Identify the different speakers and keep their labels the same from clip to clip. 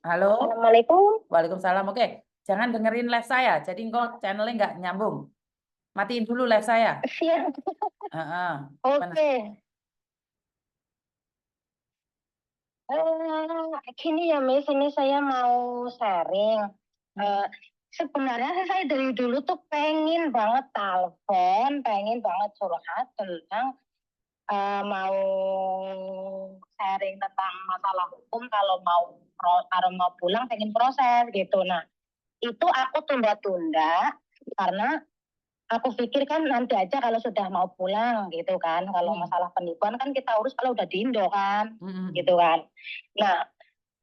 Speaker 1: Halo,
Speaker 2: Assalamualaikum.
Speaker 1: Waalaikumsalam. Oke, jangan dengerin live saya. Jadi engkau channelnya nggak nyambung. Matiin dulu live saya.
Speaker 2: Siap.
Speaker 1: Heeh. Mana?
Speaker 2: Oke. Gini ya, Miss, ini saya mau sharing. Eh, Sebenarnya saya dari dulu tuh pengen banget telepon, pengen banget curhat tentang mau sharing tentang masalah hukum kalau kalau mau pulang pengen proses gitu. Nah, itu aku tunda-tunda karena aku pikir kan nanti aja kalau sudah mau pulang gitu kan. Kalau masalah penipuan kan kita urus kalau udah di Indo kan, gitu kan. Nah,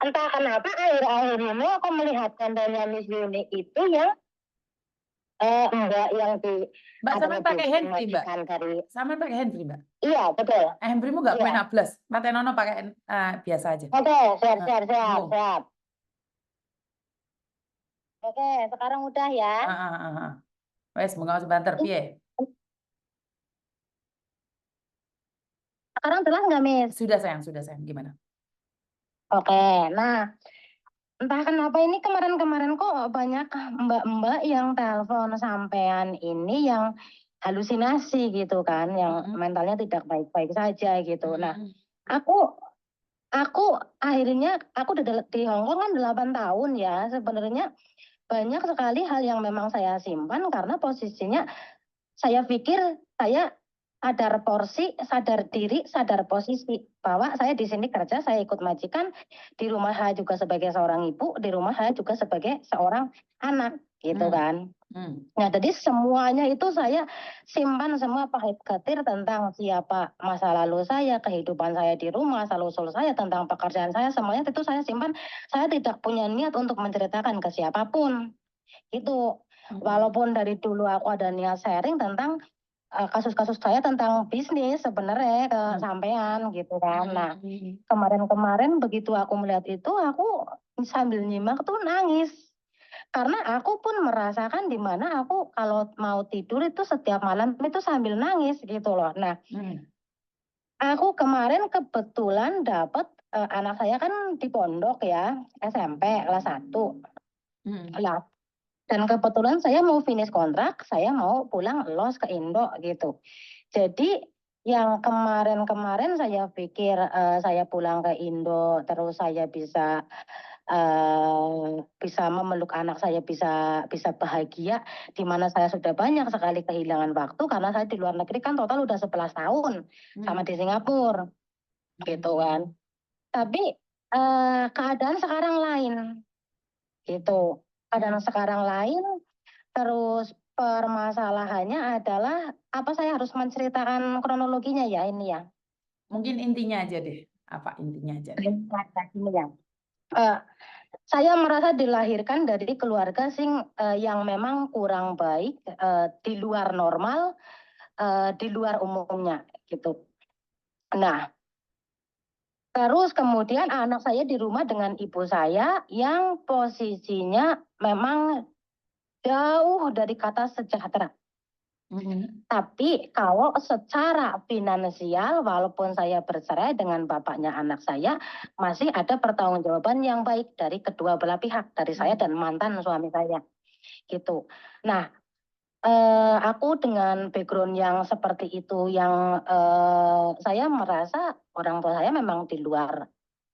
Speaker 2: entah kenapa akhir-akhir ini aku melihat kontennya Miss Yuni itu yang mbak yang di
Speaker 1: Mbak, sama
Speaker 2: adanya
Speaker 1: pakai
Speaker 2: di
Speaker 1: handfree, Mbak.
Speaker 2: majikan dari
Speaker 1: Sama pakai handfree, Mbak.
Speaker 2: iya betul.
Speaker 1: Handfreemu nggak
Speaker 2: Iya.
Speaker 1: punya plus. Mate Nono pakai biasa aja.
Speaker 2: Oke, siap
Speaker 1: Nah,
Speaker 2: siap siap
Speaker 1: nyambung.
Speaker 2: siap. Oke, sekarang udah ya.
Speaker 1: Wes, mengau sebentar, piye?
Speaker 2: Sekarang jelas nggak, Miss?
Speaker 1: Sudah sayang, gimana?
Speaker 2: Oke, nah entah kenapa ini kemarin-kemarin kok banyak mbak-mbak yang telepon sampean ini yang halusinasi gitu kan, yang mentalnya tidak baik-baik saja gitu. Nah, aku akhirnya aku udah di Hong Kong kan 8 tahun ya. Sebenarnya banyak sekali hal yang memang saya simpan karena posisinya saya pikir saya sadar porsi, sadar diri, sadar posisi bahwa saya di sini kerja, saya ikut majikan, di rumah saya juga sebagai seorang ibu, di rumah saya juga sebagai seorang anak, gitu kan. Nah, jadi semuanya itu saya simpan semua pahit ketir tentang siapa masa lalu saya, kehidupan saya di rumah, asal-usul saya, tentang pekerjaan saya, semuanya itu saya simpan. Saya tidak punya niat untuk menceritakan ke siapapun. Itu walaupun dari dulu aku ada niat sharing tentang kasus-kasus saya tentang bisnis sebenarnya ke sampean gitu kan. Nah, kemarin-kemarin begitu aku melihat itu aku sambil nyimak tuh nangis. Karena aku pun merasakan di mana aku kalau mau tidur itu setiap malam itu sambil nangis gitu loh. Nah, aku kemarin kebetulan dapat anak saya kan di pondok ya, SMP kelas 1. Lah, dan kebetulan saya mau finish kontrak, saya mau pulang los ke Indo gitu. Jadi yang kemarin-kemarin saya pikir saya pulang ke Indo, terus saya bisa memeluk anak saya, bisa bahagia, di mana saya sudah banyak sekali kehilangan waktu karena saya di luar negeri kan total udah 11 tahun sama di Singapura, gitu kan. Tapi keadaan sekarang lain, gitu. Keadaan sekarang lain. Terus permasalahannya adalah apa saya harus menceritakan kronologinya ya ini ya?
Speaker 1: Mungkin intinya aja deh. Apa intinya aja deh?
Speaker 2: Ini ya. Saya merasa dilahirkan dari keluarga yang memang kurang baik, di luar normal, di luar umumnya gitu. Nah, terus kemudian anak saya di rumah dengan ibu saya yang posisinya memang jauh dari kata sejahtera. Tapi kalau secara finansial, walaupun saya bercerai dengan bapaknya anak saya, masih ada pertanggungjawaban yang baik dari kedua belah pihak, dari saya dan mantan suami saya, gitu. Nah, aku dengan background yang seperti itu, yang saya merasa orang tua saya memang di luar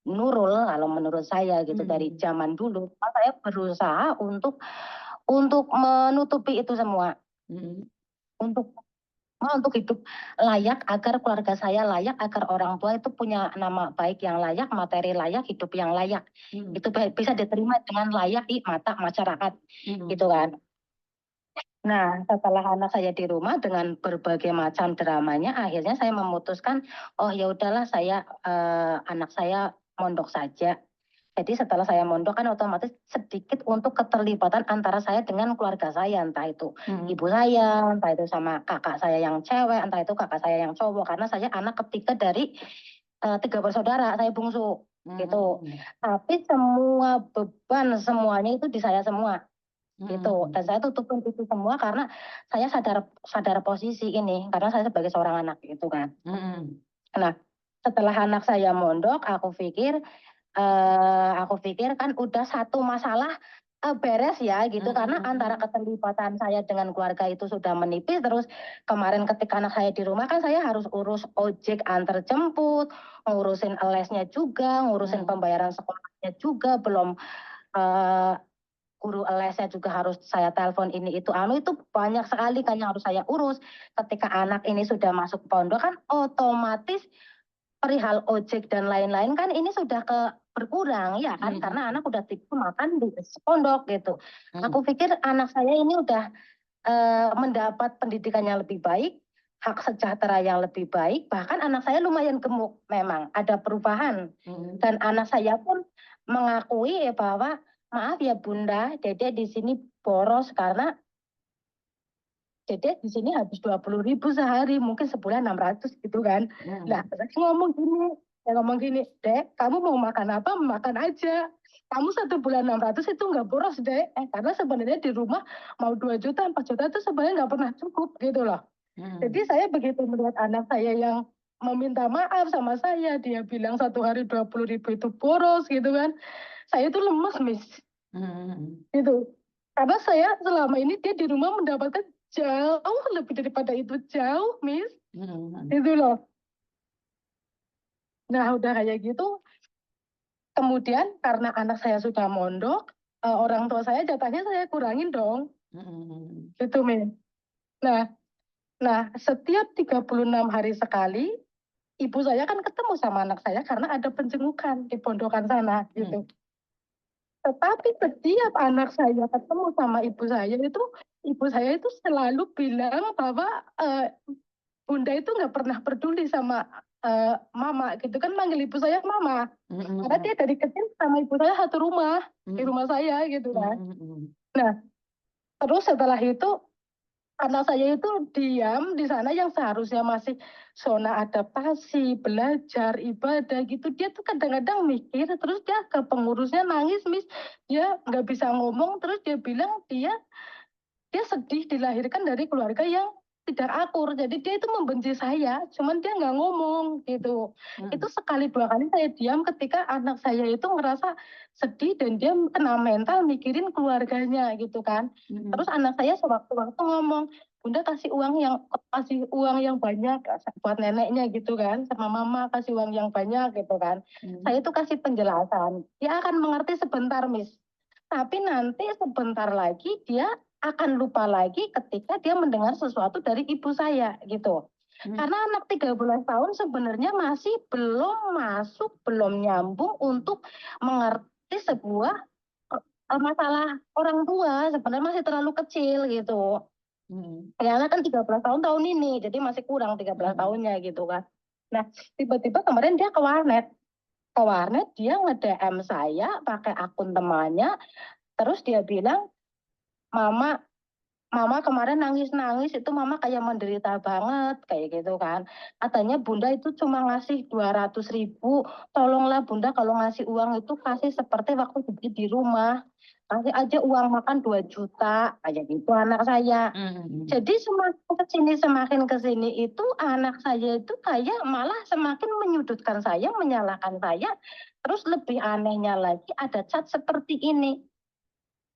Speaker 2: nurul, kalau menurut saya gitu dari zaman dulu. Saya berusaha untuk menutupi itu semua, untuk hidup layak, agar keluarga saya layak, agar orang tua itu punya nama baik yang layak, materi layak, hidup yang layak. Itu bisa diterima dengan layak di mata masyarakat, gitu kan. Nah, setelah anak saya di rumah dengan berbagai macam dramanya, akhirnya saya memutuskan, oh ya udahlah anak saya mondok saja. Jadi setelah saya mondok kan otomatis sedikit untuk keterlibatan antara saya dengan keluarga saya, entah itu ibu saya, entah itu sama kakak saya yang cewek, entah itu kakak saya yang cowok, karena saya anak ketiga dari 3 bersaudara, saya bungsu gitu. Tapi semua beban semuanya itu di saya semua gitu. Dan saya tutupin itu semua karena saya sadar posisi ini, karena saya sebagai seorang anak gitu kan. Nah, setelah anak saya mondok, aku pikir aku pikir kan udah satu masalah beres ya gitu, karena antara keterlibatan saya dengan keluarga itu sudah menipis. Terus kemarin ketika anak saya di rumah kan saya harus urus ojek antar jemput, ngurusin lesnya juga, ngurusin pembayaran sekolahnya juga, belum eh, guru lesnya juga harus saya telepon ini itu itu banyak sekali kan yang harus saya urus. Ketika anak ini sudah masuk pondok kan otomatis perihal ojek dan lain-lain kan ini sudah berkurang ya kan, karena anak udah tidur makan di pondok gitu. Aku pikir anak saya ini udah mendapat pendidikan yang lebih baik, hak sejahtera yang lebih baik, bahkan anak saya lumayan gemuk, memang ada perubahan. Dan anak saya pun mengakui ya bahwa maaf ya Bunda, Dede di sini boros karena Dede di sini habis 20.000 sehari, mungkin sebulan 600 gitu kan. Nah, saya ngomong gini, Dek, kamu mau makan apa? Makan aja. Kamu 1 bulan 600 itu nggak boros, Dek. Karena sebenarnya di rumah mau 2 juta, 4 juta itu sebenarnya nggak pernah cukup gitu loh. Jadi saya begitu melihat anak saya yang meminta maaf sama saya, dia bilang 1 hari 20.000 itu boros gitu kan. Saya itu lemes, Miss. Gitu. Karena saya selama ini dia di rumah mendapatkan jauh lebih daripada itu, jauh, Miss. Itu loh. Nah, udah kayak gitu, kemudian karena anak saya sudah mondok, orang tua saya jatahnya saya kurangin dong. Gitu, Miss. Nah, setiap 36 hari sekali, ibu saya kan ketemu sama anak saya karena ada penjengukan di pondokan sana, gitu. Tetapi setiap anak saya ketemu sama ibu saya itu selalu bilang bahwa Bunda itu nggak pernah peduli sama mama gitu kan, manggil ibu saya mama. Karena dia dari kecil sama ibu saya satu rumah, di rumah saya gitu kan. Nah, terus setelah itu anak saya itu diam di sana yang seharusnya masih zona adaptasi, belajar, ibadah gitu. Dia tuh kadang-kadang mikir, terus dia ke pengurusnya nangis, Miss. Dia nggak bisa ngomong, terus dia bilang dia sedih dilahirkan dari keluarga yang tidak akur. Jadi dia itu membenci saya, cuman dia nggak ngomong gitu. Itu sekali 2 kali saya diam ketika anak saya itu ngerasa sedih dan dia kena mental mikirin keluarganya gitu kan. Terus anak saya sewaktu-waktu ngomong, Bunda kasih uang yang banyak buat neneknya gitu kan, sama mama kasih uang yang banyak gitu kan. Saya itu kasih penjelasan, dia akan mengerti sebentar, Miss. Tapi nanti sebentar lagi dia akan lupa lagi ketika dia mendengar sesuatu dari ibu saya gitu. Karena anak 13 tahun sebenarnya masih belum masuk, belum nyambung untuk mengerti sebuah masalah orang tua, sebenarnya masih terlalu kecil gitu. Karena kan 13 tahun ini, jadi masih kurang 13 tahunnya gitu kan. Nah, tiba-tiba kemarin dia ke warnet. Ke warnet dia nge-DM saya pakai akun temannya, terus dia bilang, Mama kemarin nangis-nangis itu mama kayak menderita banget kayak gitu kan. Katanya Bunda itu cuma ngasih 200.000. Tolonglah Bunda kalau ngasih uang itu kasih seperti waktu di rumah. Kasih aja uang makan 2 juta kayak gitu anak saya. Jadi semakin kesini itu anak saya itu kayak malah semakin menyudutkan saya, menyalahkan saya. Terus lebih anehnya lagi ada chat seperti ini.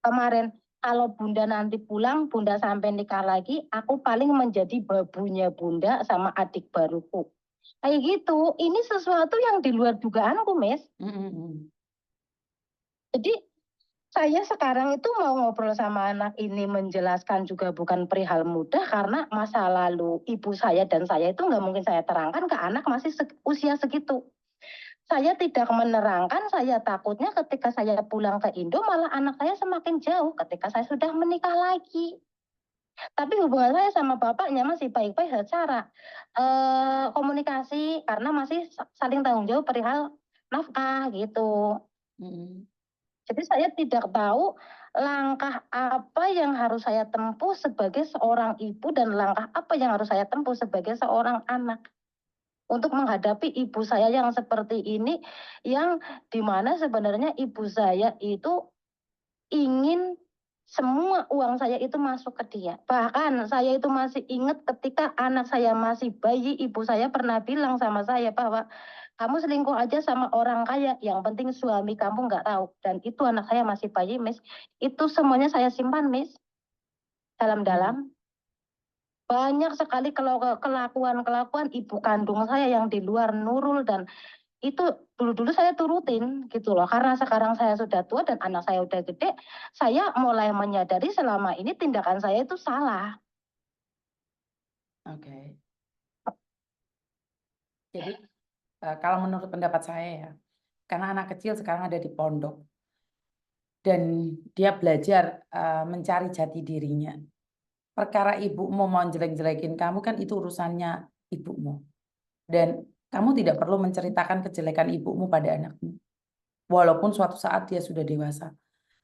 Speaker 2: Kemarin, kalau Bunda nanti pulang, Bunda sampai nikah lagi, aku paling menjadi babunya Bunda sama adik baruku. Kayak gitu, ini sesuatu yang di luar dugaanku, Mes. Jadi saya sekarang itu mau ngobrol sama anak ini menjelaskan juga bukan perihal mudah, karena masa lalu ibu saya dan saya itu nggak mungkin saya terangkan ke anak masih usia segitu. Saya tidak menerangkan, saya takutnya ketika saya pulang ke Indo malah anak saya semakin jauh ketika saya sudah menikah lagi. Tapi hubungan saya sama bapaknya masih baik-baik secara komunikasi, karena masih saling tanggung jawab perihal nafkah gitu. Jadi saya tidak tahu langkah apa yang harus saya tempuh sebagai seorang ibu dan langkah apa yang harus saya tempuh sebagai seorang anak untuk menghadapi ibu saya yang seperti ini, yang dimana sebenarnya ibu saya itu ingin semua uang saya itu masuk ke dia. Bahkan saya itu masih ingat ketika anak saya masih bayi, ibu saya pernah bilang sama saya bahwa kamu selingkuh aja sama orang kaya, yang penting suami kamu nggak tahu. Dan itu anak saya masih bayi, Miss. Itu semuanya saya simpan, Miss, dalam-dalam. Banyak sekali kalau kelakuan-kelakuan ibu kandung saya yang di luar Nurul, dan itu dulu-dulu saya turutin gitu loh. Karena sekarang saya sudah tua dan anak saya udah gede, saya mulai menyadari selama ini tindakan saya itu salah.
Speaker 1: Oke. Jadi kalau menurut pendapat saya ya, karena anak kecil sekarang ada di pondok dan dia belajar mencari jati dirinya. Perkara ibumu mau jelek-jelekin kamu kan itu urusannya ibumu. Dan kamu tidak perlu menceritakan kejelekan ibumu pada anakmu. Walaupun suatu saat dia sudah dewasa.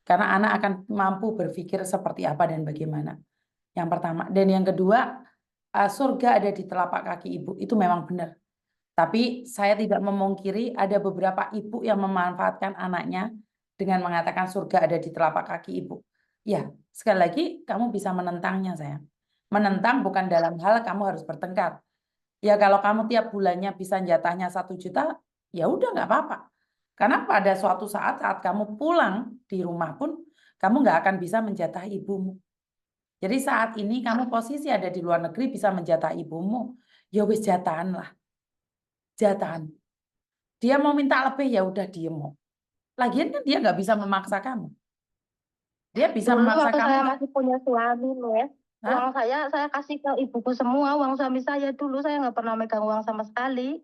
Speaker 1: Karena anak akan mampu berpikir seperti apa dan bagaimana. Yang pertama. Dan yang kedua, surga ada di telapak kaki ibu. Itu memang benar. Tapi saya tidak memungkiri ada beberapa ibu yang memanfaatkan anaknya dengan mengatakan surga ada di telapak kaki ibu. Ya, sekali lagi kamu bisa menentangnya, sayang. Menentang bukan dalam hal kamu harus bertengkar. Ya kalau kamu tiap bulannya bisa jatahnya 1 juta, ya udah nggak apa-apa. Karena pada suatu saat kamu pulang di rumah pun, kamu nggak akan bisa menjatah ibumu. Jadi saat ini kamu posisi ada di luar negeri bisa menjatah ibumu, ya wis jatahan lah. Jatahan. Dia mau minta lebih ya udah diem. Lagian kan dia nggak bisa memaksa kamu. Dia bisa
Speaker 2: Dulu
Speaker 1: memaksa
Speaker 2: waktu
Speaker 1: kamu
Speaker 2: saya
Speaker 1: nggak?
Speaker 2: masih punya suami, Miss,
Speaker 1: Hah?
Speaker 2: uang saya kasih ke ibuku semua, uang suami saya dulu. Saya nggak pernah megang uang sama sekali.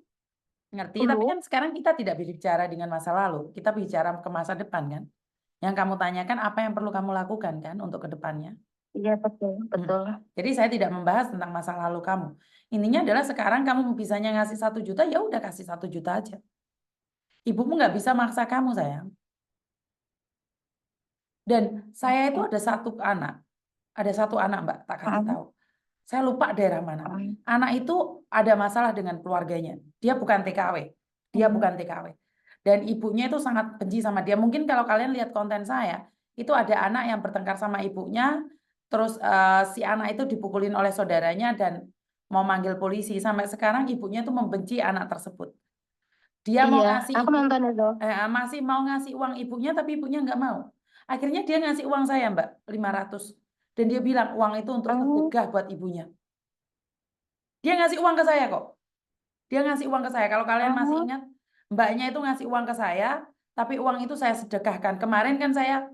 Speaker 1: Ngerti, tapi kan
Speaker 2: Dulu.
Speaker 1: sekarang kita tidak berbicara dengan masa lalu. Kita bicara ke masa depan kan. Yang kamu tanyakan apa yang perlu kamu lakukan kan untuk ke depannya.
Speaker 2: Iya, betul, betul.
Speaker 1: Jadi saya tidak membahas tentang masa lalu kamu. Intinya adalah sekarang kamu bisanya ngasih 1 juta, ya udah kasih 1 juta aja. Ibumu nggak bisa maksa kamu, sayang. Dan saya itu ada satu anak, Mbak, tak kasih tahu. Saya lupa daerah mana. Anak itu ada masalah dengan keluarganya. Dia bukan TKW. Dia bukan TKW. Dan ibunya itu sangat benci sama dia. Mungkin kalau kalian lihat konten saya, itu ada anak yang bertengkar sama ibunya, terus si anak itu dipukulin oleh saudaranya dan mau manggil polisi. Sampai sekarang ibunya itu membenci anak tersebut. Dia mau
Speaker 2: Iya,
Speaker 1: ngasih
Speaker 2: aku nonton itu.
Speaker 1: masih mau ngasih uang ibunya, tapi ibunya nggak mau. Akhirnya dia ngasih uang saya, Mbak, 500. Dan dia bilang uang itu untuk
Speaker 2: Oh,
Speaker 1: sedekah buat ibunya. Dia ngasih uang ke saya kok. Dia ngasih uang ke saya. Kalau kalian masih
Speaker 2: oh,
Speaker 1: ingat, mbaknya itu ngasih uang ke saya, tapi uang itu saya sedekahkan. Kemarin kan saya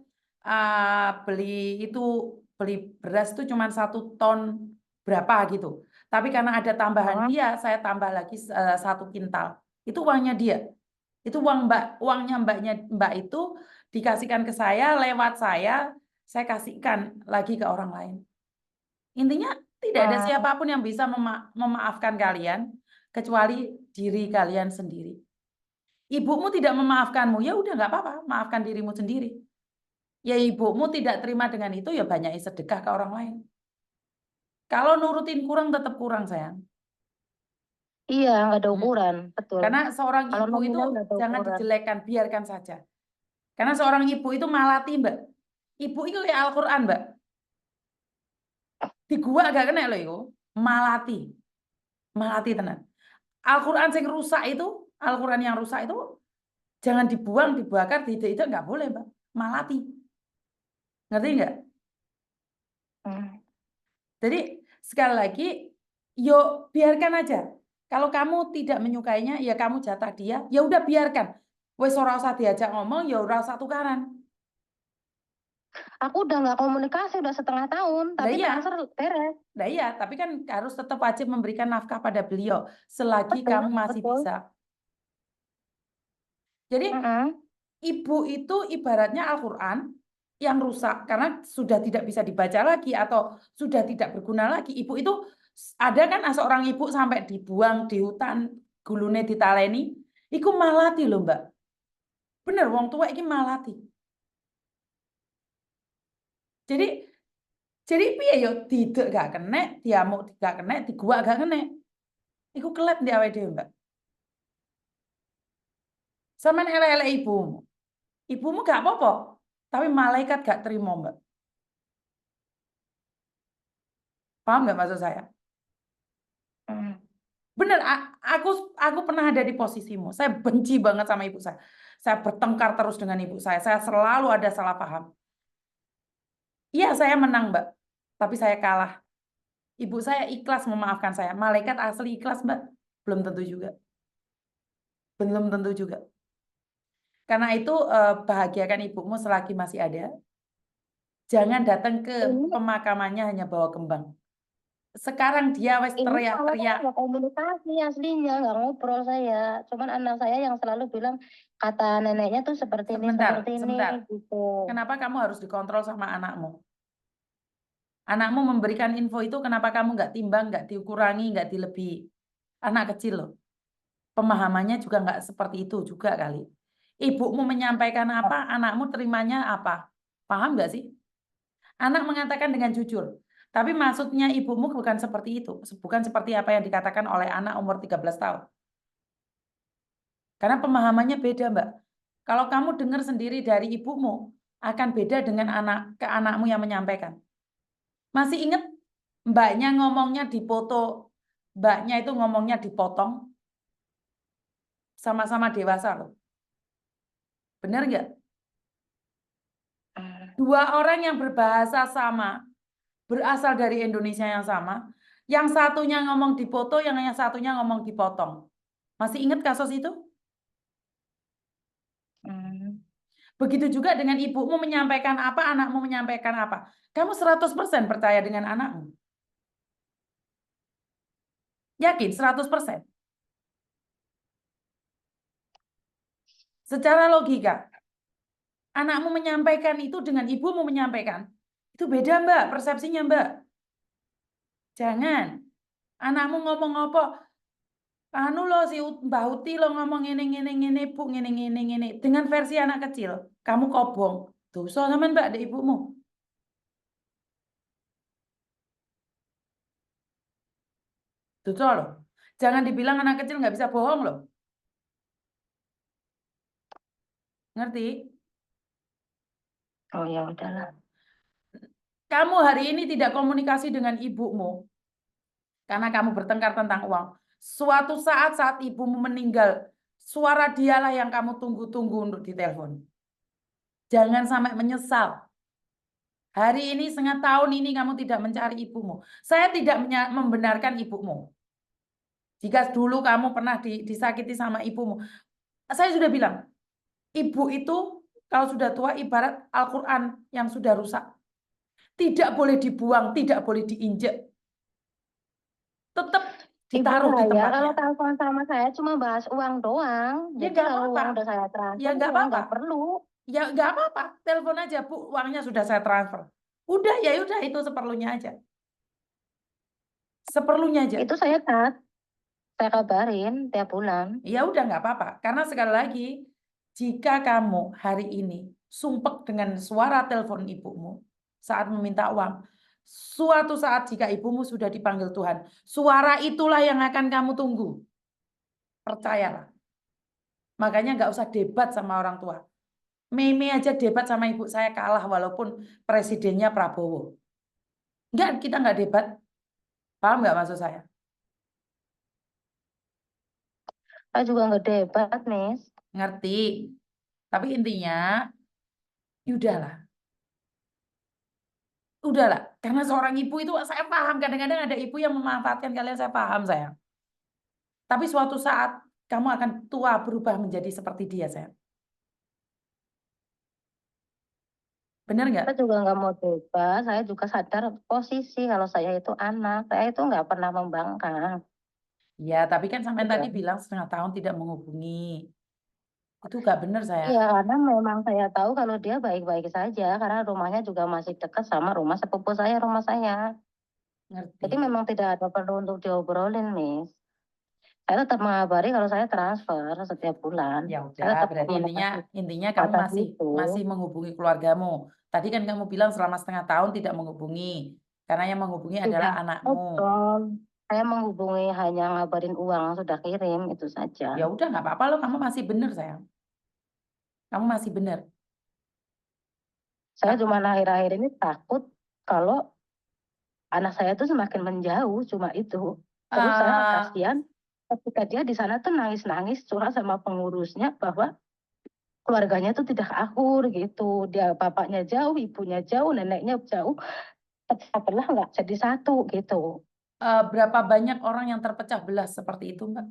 Speaker 1: beli beras itu cuma 1 ton berapa gitu. Tapi karena ada tambahan
Speaker 2: oh,
Speaker 1: dia, saya tambah lagi 1 kintal. Itu uangnya dia. Itu uangnya mbak itu dikasihkan ke saya lewat saya kasihkan lagi ke orang lain. Intinya tidak ada
Speaker 2: oh.
Speaker 1: siapapun yang bisa memaafkan kalian kecuali diri kalian sendiri. Ibumu tidak memaafkanmu, ya udah nggak apa-apa, maafkan dirimu sendiri. Ya ibumu tidak terima dengan itu, ya banyak sedekah ke orang lain. Kalau nurutin kurang tetap kurang, sayang.
Speaker 2: Iya, nggak ada
Speaker 1: Mm.
Speaker 2: ukuran, betul.
Speaker 1: Karena seorang
Speaker 2: Kalau
Speaker 1: ibu itu
Speaker 2: nominal nggak ada
Speaker 1: jangan
Speaker 2: ukuran.
Speaker 1: dijelekan, biarkan saja. Karena seorang ibu itu malati, Mbak. Ibu itu kayak Al-Quran, Mbak. Di gua agak kena loh itu. Malati. Malati tenan. Al-Quran yang rusak itu, Al-Quran yang rusak itu jangan dibuang, dibakar, tidak nggak boleh, Mbak. Malati. Ngerti nggak?
Speaker 2: Hmm.
Speaker 1: Jadi sekali lagi, yuk biarkan aja. Kalau kamu tidak menyukainya, ya kamu jatah dia, ya udah biarkan. Wes ora usah diajak ngomong, ya ora usah tukaran.
Speaker 2: Aku udah nggak komunikasi udah 1/2 tahun,
Speaker 1: Nah
Speaker 2: tapi
Speaker 1: iya,
Speaker 2: transfer beres.
Speaker 1: nah iya, tapi kan harus tetap wajib memberikan nafkah pada beliau selagi
Speaker 2: Betul,
Speaker 1: kamu masih
Speaker 2: betul.
Speaker 1: bisa. Jadi
Speaker 2: Mm-mm.
Speaker 1: ibu itu ibaratnya Al-Quran yang rusak karena sudah tidak bisa dibaca lagi atau sudah tidak berguna lagi. Ibu itu ada kan seorang ibu sampai dibuang di hutan, gulune ditaleni, iku malati loh, Mbak. Bener, wong tua iki malati. Jadi piye yo tidak gak kena, diamuk gak kena, digua gak kena. Iku kelep di awake dhewe, Mbak. Sampeyan elek-elek ibumu. Ibumu gak apa-apa, tapi malaikat gak terima, Mbak. Paham nggak maksud saya?
Speaker 2: Mm.
Speaker 1: Bener, aku pernah ada di posisimu. Saya benci banget sama ibu saya. Saya bertengkar terus dengan ibu saya. Saya selalu ada salah paham. Iya, saya menang, Mbak. Tapi saya kalah. Ibu saya ikhlas memaafkan saya. Malaikat asli ikhlas, Mbak. Belum tentu juga. Belum tentu juga. Karena itu bahagiakan ibumu selagi masih ada. Jangan datang ke
Speaker 2: Ini
Speaker 1: pemakamannya hanya bawa kembang. Sekarang dia wes
Speaker 2: ini kalau saya
Speaker 1: teriak-teriak.
Speaker 2: nggak komunikasi aslinya, nggak ngobrol saya. Cuman anak saya yang selalu bilang kata neneknya tuh seperti
Speaker 1: Sebentar,
Speaker 2: ini
Speaker 1: sebentar.
Speaker 2: gitu.
Speaker 1: Kenapa kamu harus dikontrol sama anakmu? Anakmu memberikan info itu, kenapa kamu nggak timbang, nggak dikurangi, nggak dilebihi? Anak kecil loh. Pemahamannya juga nggak seperti itu juga kali. Ibumu menyampaikan apa, anakmu terimanya apa? Paham nggak sih? Anak mengatakan dengan jujur. Tapi maksudnya ibumu bukan seperti itu. Bukan seperti apa yang dikatakan oleh anak umur 13 tahun. Karena pemahamannya beda, Mbak. Kalau kamu dengar sendiri dari ibumu, akan beda dengan ke anakmu yang menyampaikan. Masih ingat mbaknya ngomongnya dipoto, mbaknya itu ngomongnya dipotong, sama-sama dewasa loh. Benar nggak? Dua orang yang berbahasa sama, berasal dari Indonesia yang sama, yang satunya ngomong dipoto, yang satunya ngomong dipotong. Masih ingat kasus itu? Begitu juga dengan ibumu menyampaikan apa, anakmu menyampaikan apa. Kamu 100% percaya dengan anakmu. Yakin 100%. Secara logika, anakmu menyampaikan itu dengan ibumu menyampaikan. Itu beda, Mbak, persepsinya, Mbak. Jangan. Anakmu ngomong apa? Anu lo si Mbak Uti lo ngomong ngene Bu, ngene dengan versi anak kecil. Kamu kobong. Dosa sampean, Mbak, ada ibumu. Dosa loh. Jangan dibilang anak kecil nggak bisa bohong loh. Ngerti?
Speaker 2: Oh ya udahlah.
Speaker 1: Kamu hari ini tidak komunikasi dengan ibumu karena kamu bertengkar tentang uang. Suatu saat ibumu meninggal, suara dialah yang kamu tunggu-tunggu untuk ditelepon. Jangan sampai menyesal. Hari ini, setengah tahun ini kamu tidak mencari ibumu. Saya tidak membenarkan ibumu. Jika dulu kamu pernah disakiti sama ibumu. Saya sudah bilang, ibu itu kalau sudah tua ibarat Al-Quran yang sudah rusak. Tidak boleh dibuang, tidak boleh diinjek. Tetap
Speaker 2: Ibu
Speaker 1: ditaruh di
Speaker 2: saya kalau
Speaker 1: tempatnya.
Speaker 2: telepon sama saya cuma bahas uang doang.
Speaker 1: Ya
Speaker 2: Jadi
Speaker 1: nggak
Speaker 2: kalau
Speaker 1: apa-apa.
Speaker 2: uang udah saya
Speaker 1: Ya
Speaker 2: transfer
Speaker 1: nggak
Speaker 2: ya
Speaker 1: apa-apa.
Speaker 2: nggak perlu.
Speaker 1: Ya nggak apa-apa. Telepon aja, Bu. Uangnya sudah saya transfer. Udah ya udah itu seperlunya aja. Seperlunya aja.
Speaker 2: Itu saya kabarin tiap bulan.
Speaker 1: Ya udah nggak apa-apa. Karena sekali lagi, jika kamu hari ini sumpek dengan suara telepon ibumu saat meminta uang, suatu saat jika ibumu sudah dipanggil Tuhan, suara itulah yang akan kamu tunggu. Percayalah. Makanya nggak usah debat sama orang tua. Meme aja debat sama ibu saya kalah walaupun presidennya Prabowo. Enggak, kita nggak debat. Paham nggak maksud saya?
Speaker 2: Saya juga nggak debat, Miss.
Speaker 1: Ngerti. Tapi intinya, ya udahlah. Udahlah. Karena seorang ibu itu saya paham. Kadang-kadang ada ibu yang memanfaatkan kalian, saya paham saya. Tapi suatu saat kamu akan tua berubah menjadi seperti dia, saya. Bener nggak?
Speaker 2: Saya juga nggak mau debat. Saya juga sadar posisi kalau saya itu anak. Saya itu nggak pernah membangkang.
Speaker 1: Ya, tapi kan sampai tadi
Speaker 2: Udah.
Speaker 1: bilang setengah tahun tidak menghubungi. Itu nggak bener saya.
Speaker 2: Iya, karena memang saya tahu kalau dia baik-baik saja. Karena rumahnya juga masih dekat sama rumah sepupu saya, rumah saya.
Speaker 1: Ngerti.
Speaker 2: Jadi memang tidak ada perlu untuk diobrolin, Miss. Saya tetap mengabari kalau saya transfer setiap bulan.
Speaker 1: Ya
Speaker 2: Saya
Speaker 1: udah,
Speaker 2: tetap
Speaker 1: berarti intinya
Speaker 2: komunikasi
Speaker 1: kamu
Speaker 2: atas
Speaker 1: masih
Speaker 2: itu.
Speaker 1: masih menghubungi keluargamu. Tadi kan kamu bilang selama setengah tahun tidak menghubungi, karena yang menghubungi adalah
Speaker 2: Sudah
Speaker 1: anakmu.
Speaker 2: betul. Saya menghubungi hanya ngabarin uang sudah kirim, itu saja.
Speaker 1: Ya udah nggak apa-apa loh, kamu masih bener sayang. Kamu masih bener.
Speaker 2: Saya cuma akhir-akhir ini takut kalau anak saya itu semakin menjauh, cuma itu. Terus saya
Speaker 1: Eh,
Speaker 2: kasihan ketika dia di sana tuh nangis-nangis curhat sama pengurusnya bahwa keluarganya tuh tidak akur gitu. Dia bapaknya jauh, ibunya jauh, neneknya jauh, pecah belah nggak jadi satu gitu.
Speaker 1: Berapa banyak orang yang terpecah belah seperti itu, Mbak?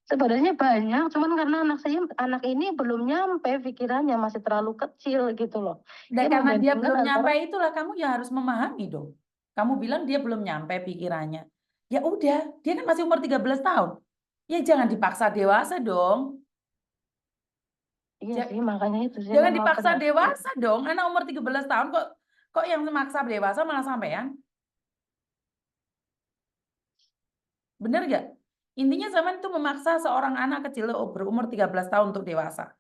Speaker 2: Sebenarnya banyak, cuman karena anak ini belum nyampe pikirannya, masih terlalu kecil gitu loh.
Speaker 1: Dan
Speaker 2: Dia
Speaker 1: karena dia
Speaker 2: membandingkan
Speaker 1: belum
Speaker 2: antara
Speaker 1: nyampe itulah kamu yang harus memahami dong. Kamu bilang dia belum nyampe pikirannya. Ya udah, dia kan masih umur 13 tahun. Ya jangan dipaksa dewasa dong.
Speaker 2: iya
Speaker 1: Ja-
Speaker 2: sih, makanya itu sih
Speaker 1: Jangan
Speaker 2: memang
Speaker 1: dipaksa
Speaker 2: benar.
Speaker 1: dewasa dong. Anak umur 13 tahun kok yang memaksa dewasa malah sampean? Bener gak? Intinya zaman itu memaksa seorang anak kecil berumur 13 tahun untuk dewasa.